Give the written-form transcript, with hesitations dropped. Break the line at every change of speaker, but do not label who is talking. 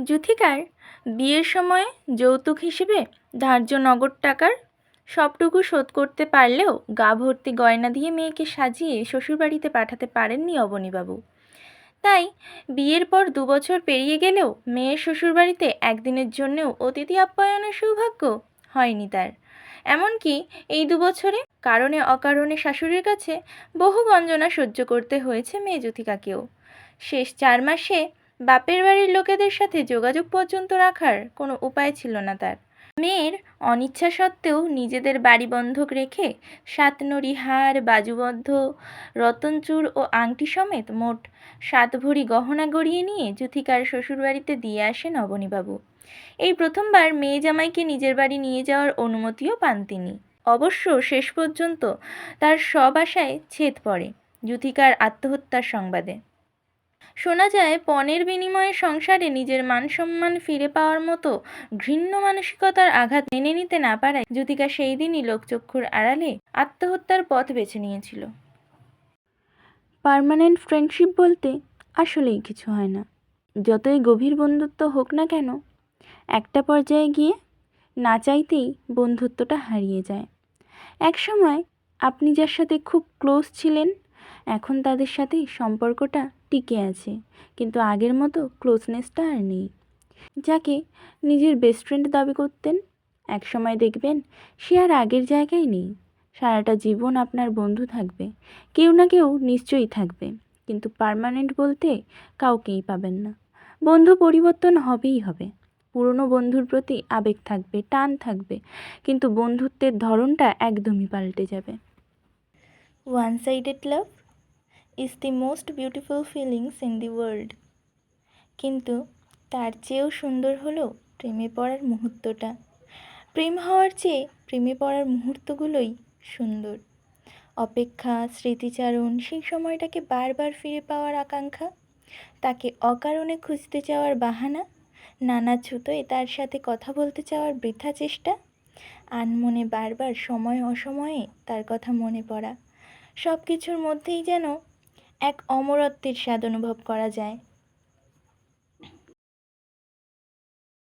যুথিকার বিয়ের সময় যৌতুক হিসেবে ধার্য নগদ টাকার সবটুকু শোধ করতে পারলেও গা ভর্তি গয়না দিয়ে মেয়েকে সাজিয়ে শ্বশুরবাড়িতে পাঠাতে পারেননি অবনীবাবু। তাই বিয়ের পর 2 বছর পেরিয়ে গেলেও মেয়ের শ্বশুরবাড়িতে একদিনের জন্যেও অতিথি আপ্যায়নের সৌভাগ্য হয়নি তার। এমনকি এই 2 বছরে কারণে অকারণে শাশুড়ির কাছে বহু গঞ্জনা সহ্য করতে হয়েছে মেয়ে যুথিকাকেও। শেষ 4 মাসে বাপের বাড়ির লোকেদের সাথে যোগাযোগ পর্যন্ত রাখার কোনো উপায় ছিল না তার। মেয়ের অনিচ্ছা সত্ত্বেও নিজেদের বাড়ি বন্ধক রেখে 7 নড়ি হার, বাজুবদ্ধ রতনচূড় ও আংটি সমেত মোট 7 ভরি গহনা গড়িয়ে নিয়ে যুথিকার শ্বশুরবাড়িতে দিয়ে আসেন অবনীবাবু। এই প্রথমবার মেয়ে জামাইকে নিজের বাড়ি নিয়ে যাওয়ার অনুমতিও পান তিনি। অবশ্য শেষ পর্যন্ত তার সব আশায় ছেদ পড়ে যুথিকার আত্মহত্যার সংবাদে। শোনা যায় পণের বিনিময়ে সংসারে নিজের মান সম্মান ফিরে পাওয়ার মতো ঘৃণ্য মানসিকতার আঘাত মেনে নিতে না পারায় যুথিকা সেই দিনই লোকচক্ষুর আড়ালে আত্মহত্যার পথ বেছে নিয়েছিল। পার্মানেন্ট ফ্রেন্ডশিপ বলতে আসলেই কিছু হয় না। যতই গভীর বন্ধুত্ব হোক না কেন, একটা পর্যায়ে গিয়ে না চাইতেই বন্ধুত্বটা হারিয়ে যায়। এক সময় আপনি যার সাথে খুব ক্লোজ ছিলেন, এখন তাদের সাথেই সম্পর্কটা টিকে আছে, কিন্তু আগের মতো ক্লোজনেসটা আর নেই। যাকে নিজের বেস্ট ফ্রেন্ড দাবি করতেন, এক সময় দেখবেন সে আর আগের জায়গায় নেই। সারাটা জীবন আপনার বন্ধু থাকবে, কেউ না কেউ নিশ্চয়ই থাকবে, কিন্তু পার্মানেন্ট বলতে কাউকেই পাবেন না। বন্ধু পরিবর্তন হবেই হবে। পুরনো বন্ধুর প্রতি আবেগ থাকবে, টান থাকবে, কিন্তু বন্ধুত্বের ধরনটা একদমই পাল্টে যাবে। One-sided love is the most beautiful feelings in the world. কিন্তু তার চেয়েও সুন্দর হলো প্রেমে পড়ার মুহূর্তটা। প্রেম হওয়ার চেয়ে প্রেমে পড়ার মুহূর্তগুলোই সুন্দর। অপেক্ষা, স্মৃতিচারণ, সেই সময়টাকে বারবার ফিরে পাওয়ার আকাঙ্ক্ষা, তাকে অকারণে খুঁজতে চাওয়ার বাহানা, নানা ছুতোয় তার সাথে কথা বলতে চাওয়ার বৃথা চেষ্টা, আনমনে বারবার সময় অসময়ে তার কথা মনে পড়া, সব কিছুর মধ্যেই যেন এক অমরত্বের স্বাদ অনুভব করা যায়।